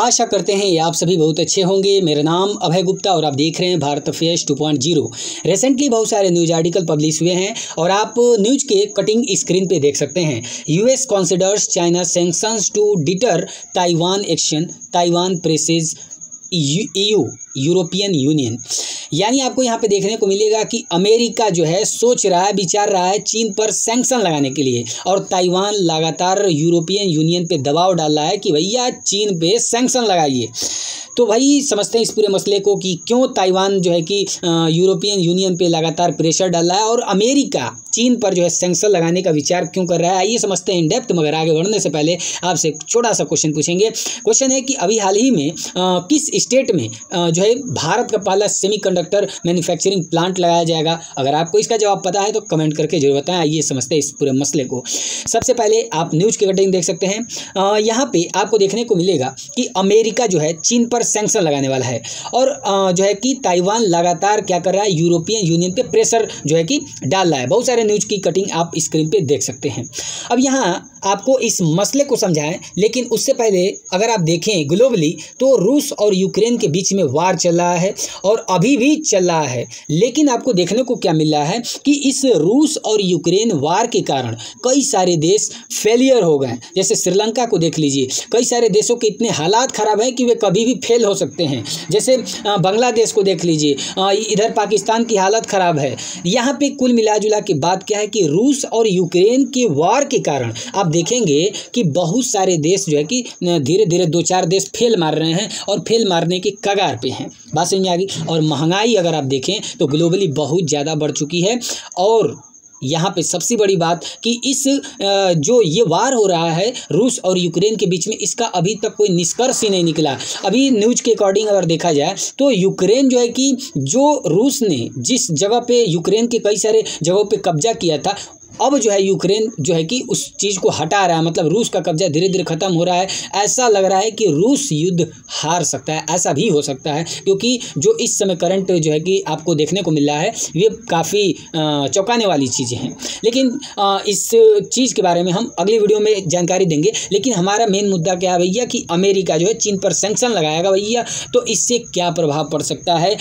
आशा करते हैं ये आप सभी बहुत अच्छे होंगे। मेरा नाम अभय गुप्ता और आप देख रहे हैं भारत अफेयर्स 2.0। रिसेंटली बहुत सारे न्यूज आर्टिकल पब्लिश हुए हैं और आप न्यूज के कटिंग स्क्रीन पे देख सकते हैं। US considers China sanctions to deter Taiwan action, Taiwan presses EU European union. यानी आपको यहाँ पे देखने को मिलेगा कि अमेरिका जो है सोच रहा है, विचार रहा है चीन पर सैंक्शन लगाने के लिए, और ताइवान लगातार यूरोपियन यूनियन पे दबाव डाल रहा है कि भैया चीन पे सैंक्शन लगाइए। तो भाई समझते हैं इस पूरे मसले को कि क्यों ताइवान जो है कि यूरोपियन यूनियन पे लगातार प्रेशर डाल रहा है और अमेरिका चीन पर जो है सैंक्शन लगाने का विचार क्यों कर रहा है। आइए समझते हैं इन डेप्थ। मगर आगे बढ़ने से पहले आपसे छोटा सा क्वेश्चन पूछेंगे। क्वेश्चन है कि अभी हाल ही में किस स्टेट में जो है भारत का पहला सेमीकंडक्टर मैन्युफैक्चरिंग प्लांट लगाया जाएगा। अगर आपको इसका जवाब पता है तो कमेंट करके जरूर बताएं। आइए समझते हैं इस पूरे मसले को। सबसे पहले आप न्यूज की कटिंग देख सकते हैं। यहाँ पे आपको देखने को मिलेगा कि अमेरिका जो है चीन पर सैंक्शन लगाने वाला है और जो है कि ताइवान लगातार क्या कर रहा है, यूरोपियन यूनियन पे प्रेशर जो है कि डाल रहा है। बहुत सारे न्यूज की कटिंग आप स्क्रीन पे देख सकते हैं। अब यहाँ आपको इस मसले को समझाएं, लेकिन उससे पहले अगर आप देखें ग्लोबली तो रूस और यूक्रेन के बीच में वार चल रहा है और अभी भी चल रहा है। लेकिन आपको देखने को क्या मिल रहा है कि इस रूस और यूक्रेन वार के कारण कई सारे देश फेलियर हो गए। जैसे श्रीलंका को देख लीजिए, कई सारे देशों के इतने हालात खराब हैं कि वे कभी भी फेल हो सकते हैं। जैसे बांग्लादेश को देख लीजिए, इधर पाकिस्तान की हालत खराब है। यहाँ पे कुल मिला जुला के बात क्या है कि रूस और यूक्रेन के वार के कारण आप देखेंगे कि बहुत सारे देश जो है कि धीरे धीरे 2-4 देश फेल मार रहे हैं और फेल मारने के कगार पे हैं। बात समझ में आ गई। और महंगाई अगर आप देखें तो ग्लोबली बहुत ज़्यादा बढ़ चुकी है। और यहाँ पे सबसे बड़ी बात कि इस जो ये वार हो रहा है रूस और यूक्रेन के बीच में, इसका अभी तक कोई निष्कर्ष ही नहीं निकला। अभी न्यूज के अकॉर्डिंग अगर देखा जाए तो यूक्रेन जो है कि जो रूस ने जिस जगह पे यूक्रेन के कई सारे जगहों पे कब्जा किया था, अब जो है यूक्रेन जो है कि उस चीज़ को हटा रहा है। मतलब रूस का कब्जा धीरे धीरे ख़त्म हो रहा है। ऐसा लग रहा है कि रूस युद्ध हार सकता है। ऐसा भी हो सकता है क्योंकि जो इस समय करंट जो है कि आपको देखने को मिल रहा है ये काफ़ी चौंकाने वाली चीज़ें हैं। लेकिन इस चीज़ के बारे में हम अगली वीडियो में जानकारी देंगे। लेकिन हमारा मेन मुद्दा क्या है भैया कि अमेरिका जो है चीन पर सैंक्शन लगाएगा भैया, तो इससे क्या प्रभाव पड़ सकता है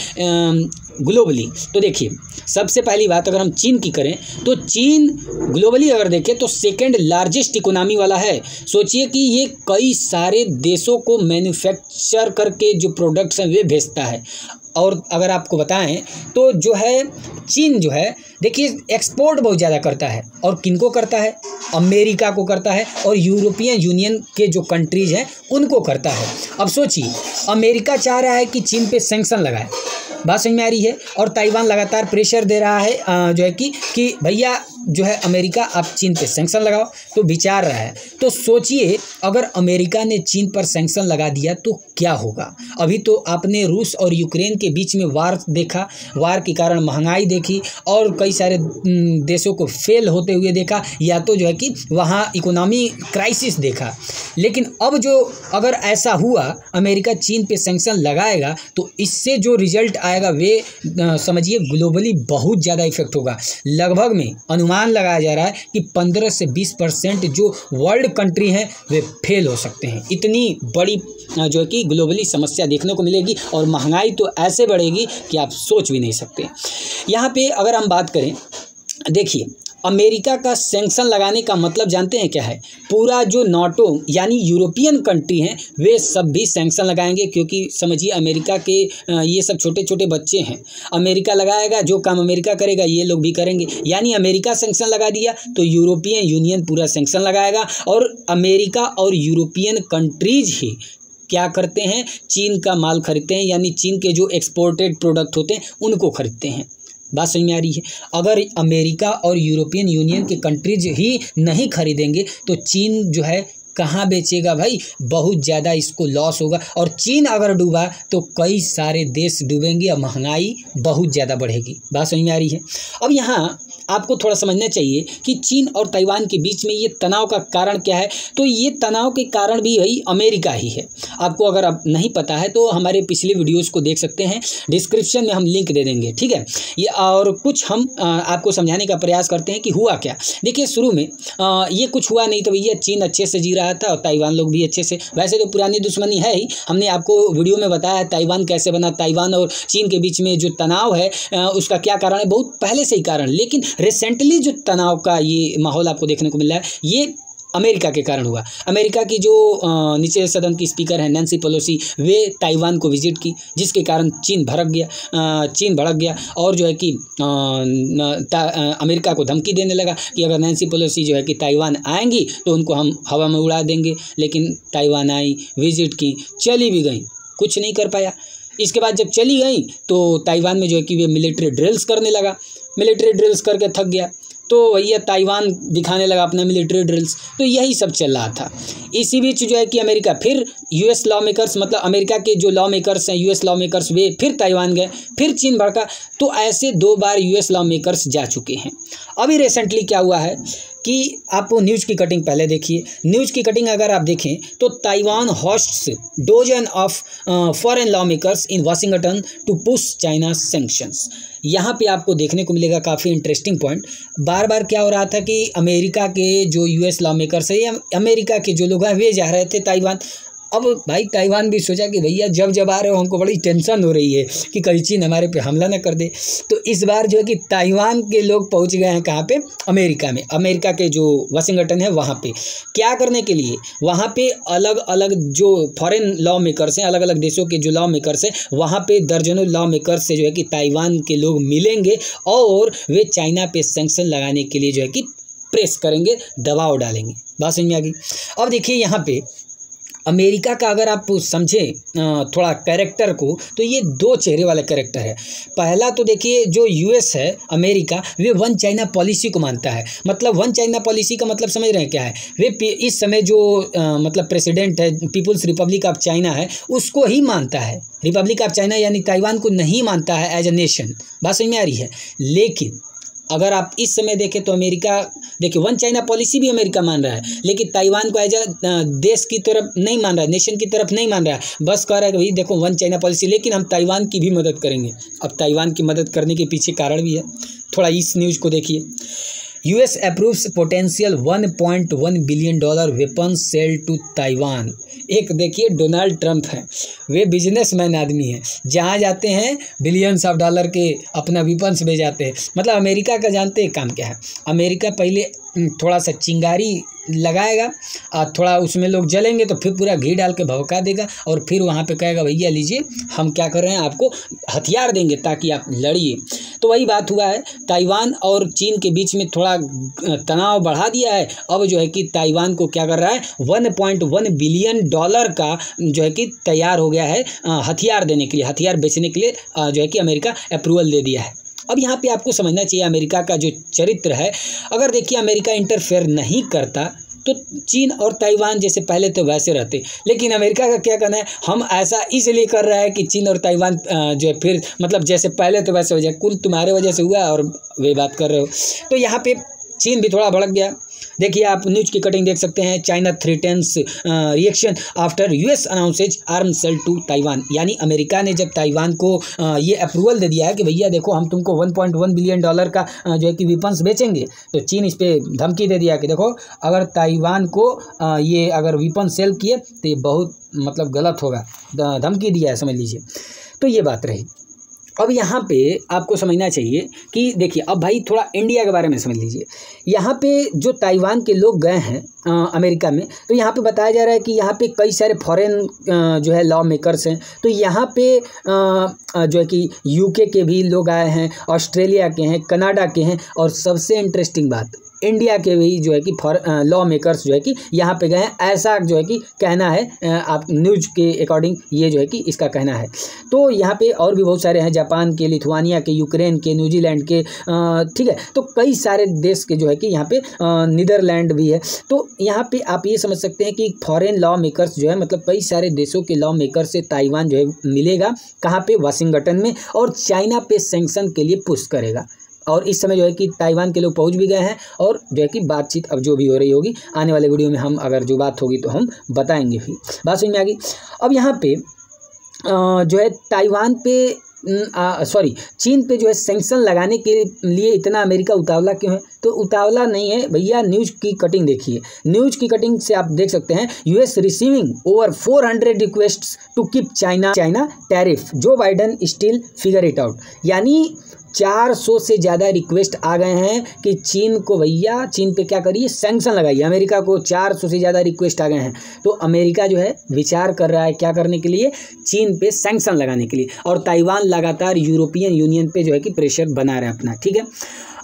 ग्लोबली। तो देखिए सबसे पहली बात अगर हम चीन की करें तो चीन ग्लोबली अगर देखें तो सेकंड लार्जेस्ट इकोनॉमी वाला है। सोचिए कि ये कई सारे देशों को मैन्युफैक्चर करके जो प्रोडक्ट्स हैं वे भेजता है। और अगर आपको बताएं तो जो है चीन जो है देखिए एक्सपोर्ट बहुत ज़्यादा करता है। और किनको करता है? अमेरिका को करता है और यूरोपियन यूनियन के जो कंट्रीज़ हैं उनको करता है। अब सोचिए अमेरिका चाह रहा है कि चीन पे सैंक्शन लगाए, बात समझ में आ रही है, और ताइवान लगातार प्रेशर दे रहा है जो है कि भैया जो है अमेरिका आप चीन पे सैंक्शन लगाओ, तो विचार रहा है। तो सोचिए अगर अमेरिका ने चीन पर सैंक्शन लगा दिया तो क्या होगा। अभी तो आपने रूस और यूक्रेन के बीच में वार देखा, वार के कारण महंगाई देखी और कई सारे देशों को फेल होते हुए देखा, या तो जो है कि वहाँ इकोनॉमी क्राइसिस देखा। लेकिन अब जो अगर ऐसा हुआ अमेरिका चीन पे सैंक्शन लगाएगा तो इससे जो रिजल्ट आएगा वे समझिए ग्लोबली बहुत ज़्यादा इफेक्ट होगा। लगभग में अनुमान लगाया जा रहा है कि 15 से 20% जो वर्ल्ड कंट्री हैं वे फेल हो सकते हैं। इतनी बड़ी जो है कि ग्लोबली समस्या देखने को मिलेगी और महंगाई तो ऐसे बढ़ेगी कि आप सोच भी नहीं सकते। यहाँ पे अगर हम बात करें, देखिए अमेरिका का सैंक्शन लगाने का मतलब जानते हैं क्या है? पूरा जो नाटो यानी यूरोपियन कंट्री हैं वे सब भी सैंक्शन लगाएंगे, क्योंकि समझिए अमेरिका के ये सब छोटे छोटे बच्चे हैं। अमेरिका लगाएगा, जो काम अमेरिका करेगा ये लोग भी करेंगे। यानी अमेरिका सैंक्शन लगा दिया तो यूरोपियन यूनियन पूरा सैंक्शन लगाएगा और अमेरिका और यूरोपियन कंट्रीज ही क्या करते हैं, चीन का माल खरीदते हैं। यानी चीन के जो एक्सपोर्टेड प्रोडक्ट होते हैं उनको खरीदते हैं। बात समझ में आ रही है। अगर अमेरिका और यूरोपियन यूनियन के कंट्रीज ही नहीं खरीदेंगे तो चीन जो है कहाँ बेचेगा भाई, बहुत ज़्यादा इसको लॉस होगा। और चीन अगर डूबा तो कई सारे देश डूबेंगे और महंगाई बहुत ज़्यादा बढ़ेगी। बात समझ में आ रही है। अब यहाँ आपको थोड़ा समझना चाहिए कि चीन और ताइवान के बीच में ये तनाव का कारण क्या है। तो ये तनाव के कारण भी वही अमेरिका ही है। आपको अगर अब नहीं पता है तो हमारे पिछले वीडियोस को देख सकते हैं, डिस्क्रिप्शन में हम लिंक दे देंगे, ठीक है। ये और कुछ हम आपको समझाने का प्रयास करते हैं कि हुआ क्या। देखिए शुरू में ये कुछ हुआ नहीं, तो भैया चीन अच्छे से जी रहा था और ताइवान लोग भी अच्छे से, वैसे तो पुरानी दुश्मनी है ही, हमने आपको वीडियो में बताया ताइवान कैसे बना, ताइवान और चीन के बीच में जो तनाव है उसका क्या कारण है, बहुत पहले से ही कारण। लेकिन रिसेंटली जो तनाव का ये माहौल आपको देखने को मिल रहा है, ये अमेरिका के कारण हुआ। अमेरिका की जो नीचे सदन की स्पीकर है नैन्सी पेलोसी, वे ताइवान को विजिट की, जिसके कारण चीन भड़क गया और जो है कि अमेरिका को धमकी देने लगा कि अगर नैन्सी पेलोसी जो है कि ताइवान आएंगी तो उनको हम हवा में उड़ा देंगे। लेकिन ताइवान आई, विजिट की, चली भी गई, कुछ नहीं कर पाया। इसके बाद जब चली गई तो ताइवान में जो है कि वे मिलिट्री ड्रिल्स करने लगा, मिलिट्री ड्रिल्स करके थक गया तो भैया ताइवान दिखाने लगा अपना मिलिट्री ड्रिल्स। तो यही सब चल रहा था। इसी बीच जो है कि अमेरिका फिर यूएस लॉ मेकर्स, मतलब अमेरिका के जो लॉ मेकर्स हैं यूएस लॉ मेकर्स, वे फिर ताइवान गए, फिर चीन भड़का। तो ऐसे 2 बार यूएस लॉ मेकर्स जा चुके हैं। अभी रिसेंटली क्या हुआ है कि आप न्यूज़ की कटिंग पहले देखिए। न्यूज़ की कटिंग अगर आप देखें तो Taiwan hosts dozen of foreign lawmakers in Washington to push China sanctions. यहाँ पे आपको देखने को मिलेगा काफ़ी इंटरेस्टिंग पॉइंट। बार बार क्या हो रहा था कि अमेरिका के जो यूएस लॉ मेकर्स है या अमेरिका के जो लोग हैं वे जा रहे थे ताइवान। अब भाई ताइवान भी सोचा कि भैया जब आ रहे हो हमको बड़ी टेंशन हो रही है कि कहीं चीन हमारे पे हमला न कर दे। तो इस बार जो है कि ताइवान के लोग पहुंच गए हैं कहाँ पे, अमेरिका में। अमेरिका के जो वाशिंगटन है वहाँ पे क्या करने के लिए, वहाँ पे अलग अलग जो फॉरेन लॉ मेकर्स हैं, अलग अलग देशों के जो लॉ मेकर्स हैं, वहाँ पे दर्जनों लॉ मेकर्स से जो है कि ताइवान के लोग मिलेंगे और वे चाइना पे सैंक्शन लगाने के लिए जो है कि प्रेस करेंगे, दबाव डालेंगे। बात समझ में आ गई। अब देखिए यहाँ पे अमेरिका का अगर आप समझें थोड़ा कैरेक्टर को, तो ये 2 चेहरे वाला कैरेक्टर है। पहला तो देखिए जो यूएस है, America, way one China policy को मानता है। मतलब वन चाइना पॉलिसी का मतलब समझ रहे हैं क्या है, वे इस समय जो मतलब प्रेसिडेंट है पीपुल्स रिपब्लिक ऑफ चाइना है, उसको ही मानता है। रिपब्लिक ऑफ चाइना यानी ताइवान को नहीं मानता है एज ए नेशन। बात समझ में आ रही है। लेकिन अगर आप इस समय देखें तो अमेरिका, देखिए वन चाइना पॉलिसी भी अमेरिका मान रहा है, लेकिन ताइवान को एज अ देश की तरफ नहीं मान रहा है, नेशन की तरफ नहीं मान रहा है। बस कह रहा है कि भाई देखो वन चाइना पॉलिसी, लेकिन हम ताइवान की भी मदद करेंगे। अब ताइवान की मदद करने के पीछे कारण भी है, थोड़ा इस न्यूज़ को देखिए। US approves potential $1.1 billion weapon sale to Taiwan. एक देखिए डोनाल्ड ट्रंप हैं, वे बिजनेसमैन आदमी हैं, जहाँ जाते हैं बिलियंस ऑफ डॉलर के अपना वेपन्स ले जाते हैं। मतलब अमेरिका का जानते हैं काम क्या है। अमेरिका पहले थोड़ा सा चिंगारी लगाएगा और थोड़ा उसमें लोग जलेंगे तो फिर पूरा घी डाल के भड़का देगा और फिर वहाँ पे कहेगा भैया लीजिए हम क्या कर रहे हैं, आपको हथियार देंगे ताकि आप लड़िए। तो वही बात हुआ है, ताइवान और चीन के बीच में थोड़ा तनाव बढ़ा दिया है। अब जो है कि ताइवान को क्या कर रहा है, $1.1 बिलियन का जो है कि तैयार हो गया है हथियार देने के लिए, हथियार बेचने के लिए जो है कि अमेरिका अप्रूवल दे दिया है। अब यहाँ पे आपको समझना चाहिए अमेरिका का जो चरित्र है। अगर देखिए अमेरिका इंटरफेयर नहीं करता तो चीन और ताइवान जैसे पहले तो वैसे रहते, लेकिन अमेरिका का क्या कहना है, हम ऐसा इसलिए कर रहा है कि चीन और ताइवान जो है फिर मतलब जैसे पहले तो वैसे हो जाए, कुल तुम्हारे वजह से हुआ और वे बात कर रहे हो। तो यहाँ पे चीन भी थोड़ा भड़क गया। देखिए आप न्यूज़ की कटिंग देख सकते हैं। China threatens reaction after US announces arm sale to Taiwan. यानी अमेरिका ने जब ताइवान को ये अप्रूवल दे दिया है कि भैया देखो हम तुमको $1.1 बिलियन का जो है कि वेपन्स बेचेंगे, तो चीन इस पर धमकी दे दिया कि देखो अगर ताइवान को ये अगर वेपन सेल किए तो ये बहुत मतलब गलत होगा, धमकी दिया है समझ लीजिए। तो ये बात रही। अब यहाँ पे आपको समझना चाहिए कि देखिए अब भाई थोड़ा इंडिया के बारे में समझ लीजिए। यहाँ पे जो ताइवान के लोग गए हैं अमेरिका में, तो यहाँ पे बताया जा रहा है कि यहाँ पे कई सारे फॉरेन जो है लॉ मेकर्स हैं। तो यहाँ पे जो है कि यूके के भी लोग आए हैं, ऑस्ट्रेलिया के हैं, कनाडा के हैं, और सबसे इंटरेस्टिंग बात इंडिया के भी जो है कि लॉ मेकर्स जो है कि यहाँ पे गए हैं, ऐसा जो है कि कहना है आप न्यूज़ के अकॉर्डिंग, ये जो है कि इसका कहना है। तो यहाँ पे और भी बहुत सारे हैं, जापान के, लिथुआनिया के, यूक्रेन के, न्यूजीलैंड के, ठीक है। तो कई सारे देश के जो है कि यहाँ पे नीदरलैंड भी है। तो यहाँ पे आप ये समझ सकते हैं कि फॉरेन लॉ मेकर्स जो है मतलब कई सारे देशों के लॉ मेकर से ताइवान जो है मिलेगा, कहाँ पे, वाशिंगटन में, और चाइना पे सैंक्शन के लिए पुश करेगा। और इस समय जो है कि ताइवान के लोग पहुंच भी गए हैं और जो है कि बातचीत अब जो भी हो रही होगी आने वाले वीडियो में हम अगर जो बात होगी तो हम बताएंगे भी। बात समझ में आ गई। अब यहाँ पे जो है ताइवान पे चीन पे जो है सैंक्शन लगाने के लिए इतना अमेरिका उतावला क्यों है? तो उतावला नहीं है भैया, न्यूज़ की कटिंग देखिए। न्यूज़ की कटिंग से आप देख सकते हैं, US receiving over 400 requests to keep China tariff, जो Biden still figure it out. यानी 400 से ज़्यादा रिक्वेस्ट आ गए हैं कि चीन को भैया, चीन पे क्या करिए, सैंक्शन लगाइए। अमेरिका को 400 से ज़्यादा रिक्वेस्ट आ गए हैं, तो अमेरिका जो है विचार कर रहा है क्या करने के लिए, चीन पे सैंक्शन लगाने के लिए। और ताइवान लगातार यूरोपियन यूनियन पे जो है कि प्रेशर बना रहा है अपना, ठीक है।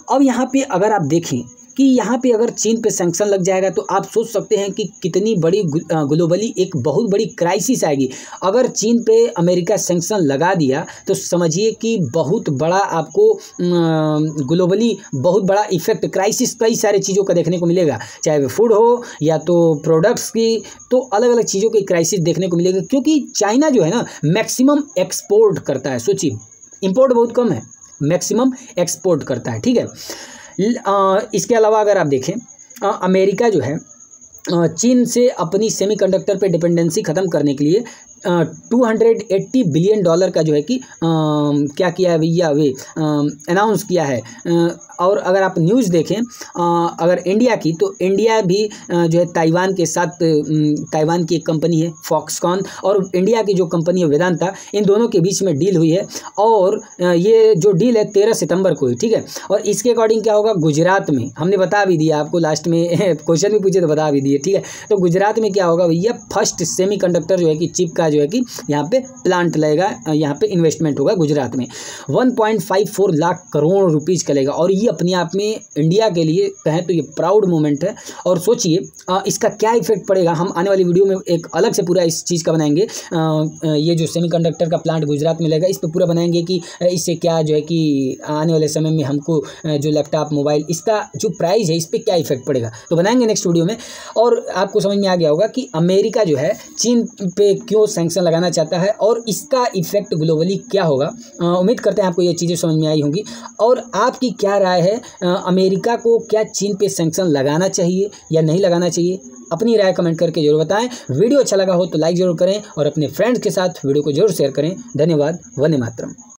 अब यहाँ पे अगर आप देखें कि यहाँ पे अगर चीन पे सैंक्शन लग जाएगा तो आप सोच सकते हैं कि कितनी बड़ी ग्लोबली एक बहुत बड़ी क्राइसिस आएगी। अगर चीन पे अमेरिका सैंक्शन लगा दिया तो समझिए कि बहुत बड़ा आपको ग्लोबली बहुत बड़ा इफेक्ट, क्राइसिस कई सारे चीज़ों का देखने को मिलेगा, चाहे वो फूड हो या तो प्रोडक्ट्स की, तो अलग अलग चीज़ों की क्राइसिस देखने को मिलेगा। क्योंकि चाइना जो है ना मैक्सिमम एक्सपोर्ट करता है, सोचिए इम्पोर्ट बहुत कम है, मैक्सिमम एक्सपोर्ट करता है, ठीक है। इसके अलावा अगर आप देखें अमेरिका जो है चीन से अपनी सेमीकंडक्टर पे डिपेंडेंसी ख़त्म करने के लिए $280 बिलियन का जो है कि क्या किया है भैया, वे अनाउंस किया है। और अगर आप न्यूज़ देखें अगर इंडिया की, तो इंडिया भी जो है ताइवान के साथ, ताइवान की एक कंपनी है फॉक्सकॉन और इंडिया की जो कंपनी है वेदांता, इन दोनों के बीच में डील हुई है। और ये जो डील है 13 सितंबर को ही, ठीक है। और इसके अकॉर्डिंग क्या होगा, गुजरात में, हमने बता भी दिया आपको, लास्ट में क्वेश्चन भी पूछे तो बता भी दिए, ठीक है। तो गुजरात में क्या होगा भैया, फर्स्ट सेमीकंडक्टर जो है कि चिप का जो है कि यहाँ पे प्लांट लगेगा, यहाँ पे इन्वेस्टमेंट होगा गुजरात में, 1.54 लाख करोड़ रुपीज़ का लगेगा। और ये अपने आप में इंडिया के लिए कहें तो ये प्राउड मोमेंट है। और सोचिए इसका क्या इफेक्ट पड़ेगा, हम आने वाली वीडियो में एक अलग से पूरा इस चीज़ का बनाएंगे। ये जो सेमीकंडक्टर का प्लांट गुजरात में लगेगा, इस पर पूरा बनाएंगे कि इससे क्या जो है कि आने वाले समय में हमको जो लैपटॉप, मोबाइल, इसका जो प्राइस है इस पर क्या इफेक्ट पड़ेगा, तो बनाएंगे नेक्स्ट वीडियो में। और आपको समझ में आ गया होगा कि अमेरिका जो है चीन पे क्यों सैंक्शन लगाना चाहता है और इसका इफेक्ट ग्लोबली क्या होगा। उम्मीद करते हैं आपको ये चीज़ें समझ में आई होंगी। और आपकी क्या राय है, अमेरिका को क्या चीन पे सैंक्शन लगाना चाहिए या नहीं लगाना चाहिए? अपनी राय कमेंट करके जरूर बताएं। वीडियो अच्छा लगा हो तो लाइक जरूर करें और अपने फ्रेंड्स के साथ वीडियो को जरूर शेयर करें। धन्यवाद। वंदे मातरम।